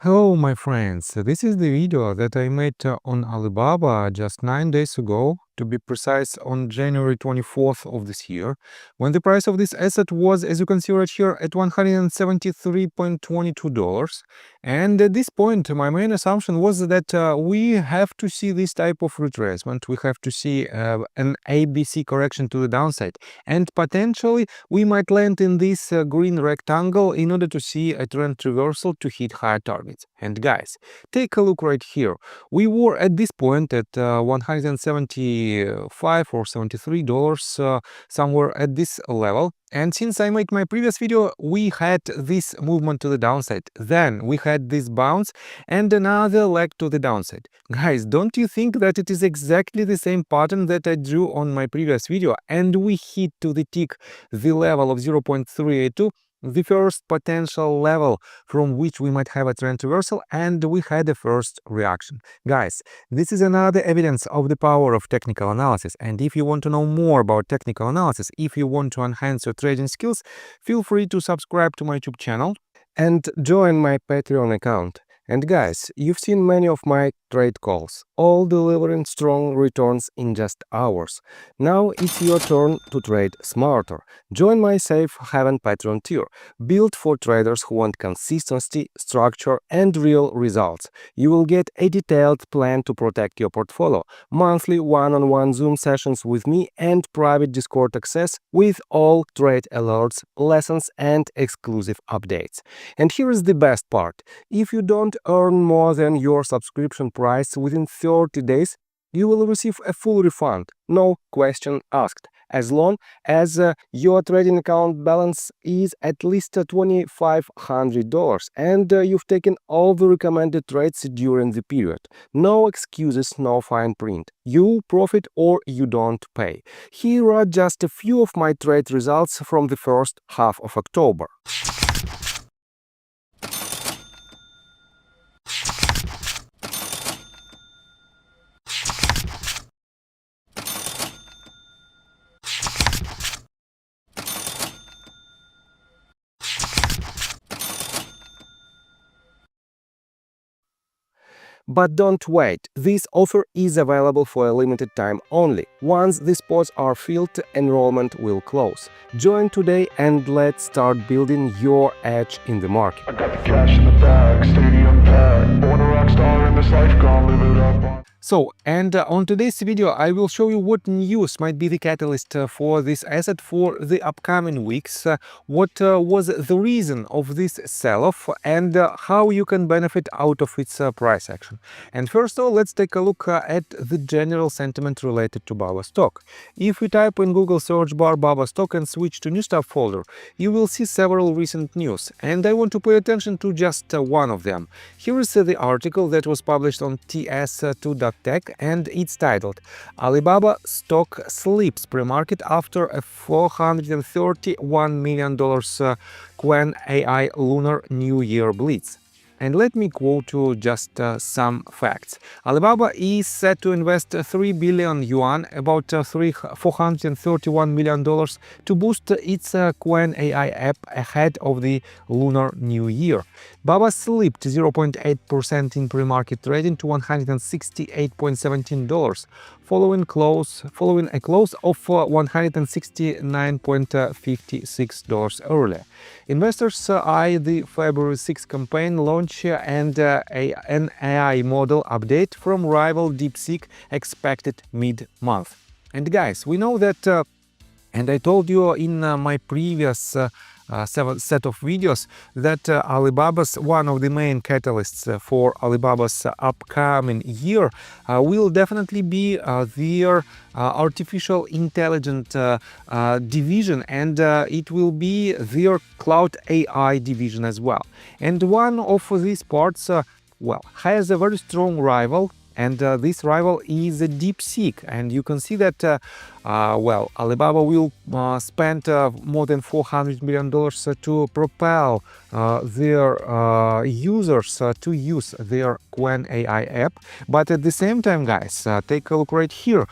Hello, my friends. This is the video that I made on Alibaba just 9 days ago, to be precise, on January 24th of this year, when the price of this asset was, as you can see right here, at $173.22. And at this point, my main assumption was that we have to see this type of retracement. We have to see an ABC correction to the downside. And potentially, we might land in this green rectangle in order to see a trend reversal to hit higher targets. And guys, take a look right here. We were at this point at $175 or $73, somewhere at this level. And since I made my previous video, we had this movement to the downside. Then we had this bounce and another leg to the downside. Guys, don't you think that it is exactly the same pattern that I drew on my previous video, and we hit to the tick the level of 0.382? The first potential level from which we might have a trend reversal, and we had a first reaction. Guys, this is another evidence of the power of technical analysis, and if you want to know more about technical analysis, if you want to enhance your trading skills, feel free to subscribe to my YouTube channel and join my Patreon account. And guys, you've seen many of my trade calls, all delivering strong returns in just hours. Now it's your turn to trade smarter. Join my Safe Haven Patreon tier, built for traders who want consistency, structure, and real results. You will get a detailed plan to protect your portfolio, monthly one-on-one Zoom sessions with me, and private Discord access with all trade alerts, lessons, and exclusive updates. And here is the best part. If you don't earn more than your subscription price within 30 days, you will receive a full refund, no question asked, as long as your trading account balance is at least $2,500 and you've taken all the recommended trades during the period. No excuses, no fine print. You profit or you don't pay. Here are just a few of my trade results from the first half of October. But don't wait, this offer is available for a limited time only. Once the spots are filled, enrollment will close. Join today and let's start building your edge in the market. I got the cash in the bag, stadium packed. Born a rock star in this life, gonna live it up. So, and on today's video, I will show you what news might be the catalyst for this asset for the upcoming weeks, what was the reason of this sell-off, and how you can benefit out of its price action. And first of all, let's take a look at the general sentiment related to Baba stock. If you type in Google search bar Baba stock and switch to new stuff folder, you will see several recent news, and I want to pay attention to just one of them. Here is the article that was published on TS2.tech, and it's titled "Alibaba stock slips pre-market after a $431 million Qwen AI Lunar New Year blitz." And let me quote you just some facts. Alibaba is set to invest 3 billion yuan, about $431 million, to boost its Qwen AI app ahead of the Lunar New Year. Baba slipped 0.8% in pre-market trading to $168.17, following a close of $169.56 earlier. Investors eye the February 6 campaign launch and an AI model update from rival DeepSeek expected mid-month. And guys, we know that, and I told you in my previous set of videos, that Alibaba's one of the main catalysts for Alibaba's upcoming year will definitely be their artificial intelligence division, and it will be their cloud AI division as well. And one of these parts, has a very strong rival. And this rival is DeepSeek, and you can see that Alibaba will spend more than $400 million to propel their users to use their Qwen AI app. But at the same time, guys, take a look right here.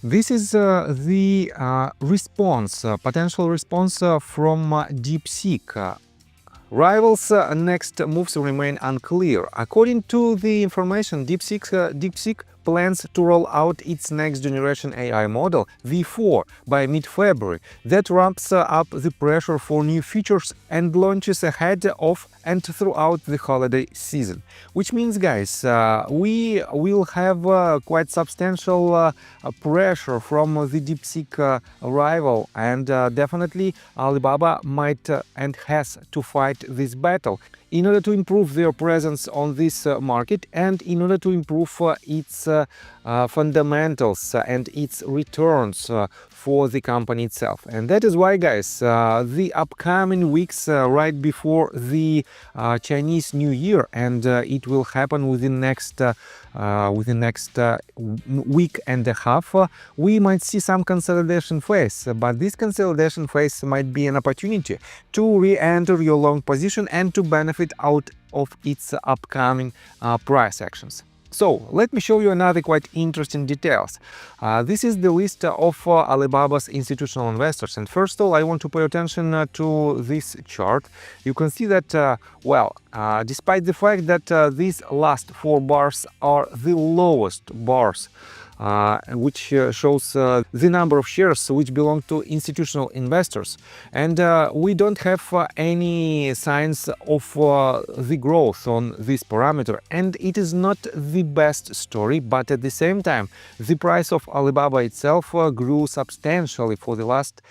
This is the response, potential response from DeepSeek. Rivals' next moves remain unclear. According to the information, DeepSeek plans to roll out its next generation AI model, V4, by mid-February. That ramps up the pressure for new features and launches ahead of and throughout the holiday season. Which means, guys, we will have quite substantial pressure from the DeepSeek rival, and definitely Alibaba might and has to fight this battle in order to improve their presence on this market and in order to improve its fundamentals and its returns for the company itself. And that is why, guys, the upcoming weeks right before the Chinese New Year, and it will happen within next week and a half, we might see some consolidation phase. But this consolidation phase might be an opportunity to re-enter your long position and to benefit out of its upcoming price actions. So let me show you another quite interesting details. This is the list of Alibaba's institutional investors, and first of all I want to pay attention to this chart. You can see that despite the fact that these last 4 bars are the lowest bars, which shows the number of shares which belong to institutional investors, and we don't have any signs of the growth on this parameter, and it is not the best story. But at the same time, the price of Alibaba itself grew substantially for the last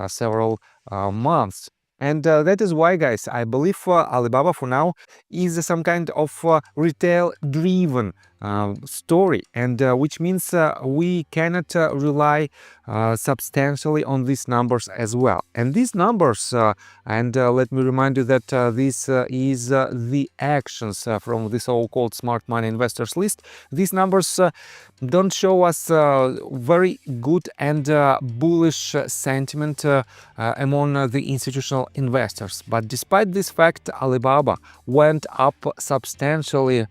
several months. And that is why, guys, I believe Alibaba for now is some kind of retail-driven story, and which means we cannot rely substantially on these numbers as well. And these numbers, let me remind you that this is the actions from the so-called smart money investors list. These numbers don't show us very good and bullish sentiment among the institutional investors. But despite this fact, Alibaba went up substantially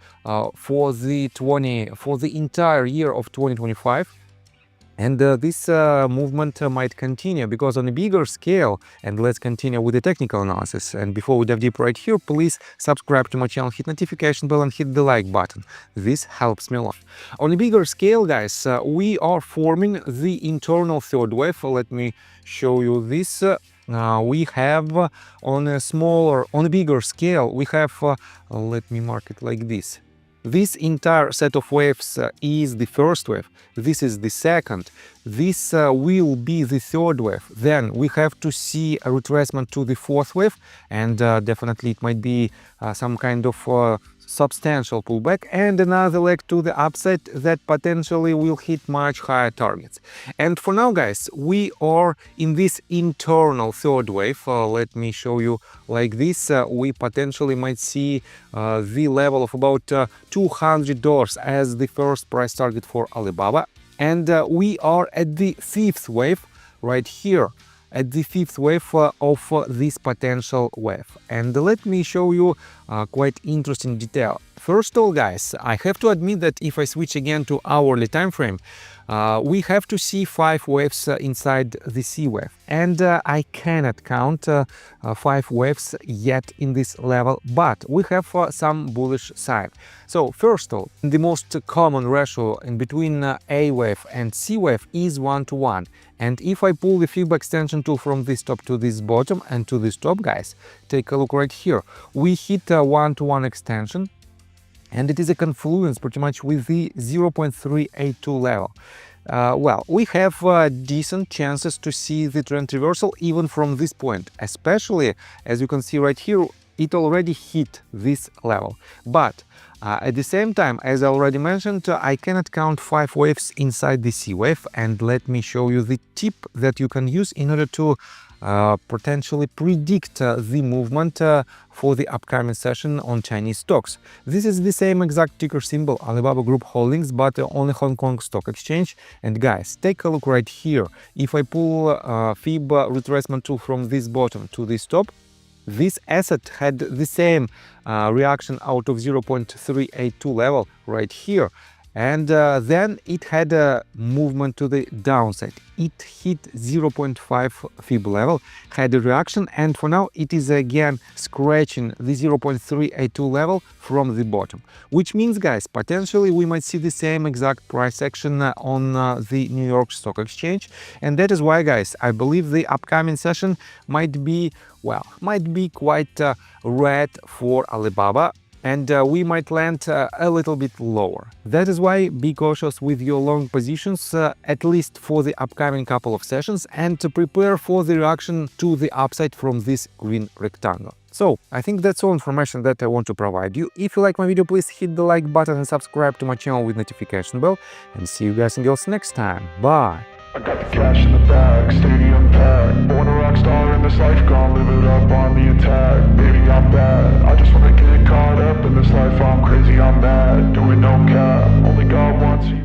for the entire year of 2025. And this movement might continue because on a bigger scale, and let's continue with the technical analysis. And before we dive deep right here, please subscribe to my channel, hit notification bell and hit the like button. This helps me a lot. On a bigger scale, guys, we are forming the internal third wave. Let me show you this. We have on a bigger scale, we have, let me mark it like this. This entire set of waves is the first wave, this is the second, this will be the third wave. Then we have to see a retracement to the fourth wave, and definitely it might be some kind of substantial pullback, and another leg to the upside that potentially will hit much higher targets. And for now, guys, we are in this internal third wave. Let me show you like this. We potentially might see the level of about $200 as the first price target for Alibaba, and we are at the fifth wave right here, at the fifth wave of this potential wave. And let me show you quite interesting detail. First of all, guys, I have to admit that if I switch again to hourly time frame, we have to see 5 waves inside the C wave, and I cannot count 5 waves yet in this level, but we have some bullish sign. So first of all, the most common ratio in between A wave and C wave is 1:1, and if I pull the Fib extension tool from this top to this bottom and to this top, guys, take a look right here, we hit a 1:1 extension, and it is a confluence pretty much with the 0.382 level. We have decent chances to see the trend reversal even from this point, especially as you can see right here, it already hit this level. But at the same time, as I already mentioned, I cannot count 5 waves inside the C wave, and let me show you the tip that you can use in order to potentially predict the movement for the upcoming session on Chinese stocks. This is the same exact ticker symbol, Alibaba Group Holdings, but on the Hong Kong Stock Exchange. And guys, take a look right here. If I pull Fib retracement tool from this bottom to this top, this asset had the same reaction out of 0.382 level right here. and then it had a movement to the downside. It hit 0.5 fib level, had a reaction, and for now it is again scratching the 0.382 level from the bottom, which means, guys, potentially we might see the same exact price action on the New York Stock Exchange. And that is why, guys, I believe the upcoming session might be quite red for Alibaba, and we might land a little bit lower. That is why be cautious with your long positions, at least for the upcoming couple of sessions, and to prepare for the reaction to the upside from this green rectangle. So, I think that's all information that I want to provide you. If you like my video, please hit the like button and subscribe to my channel with notification bell, and see you guys and girls next time. Bye! I got the cash in the bag, stadium packed. Born a rock star in this life, gonna live it up on the attack. Baby, I'm bad, I just wanna get caught up in this life. I'm crazy, I'm mad, doing no cap. Only God wants you.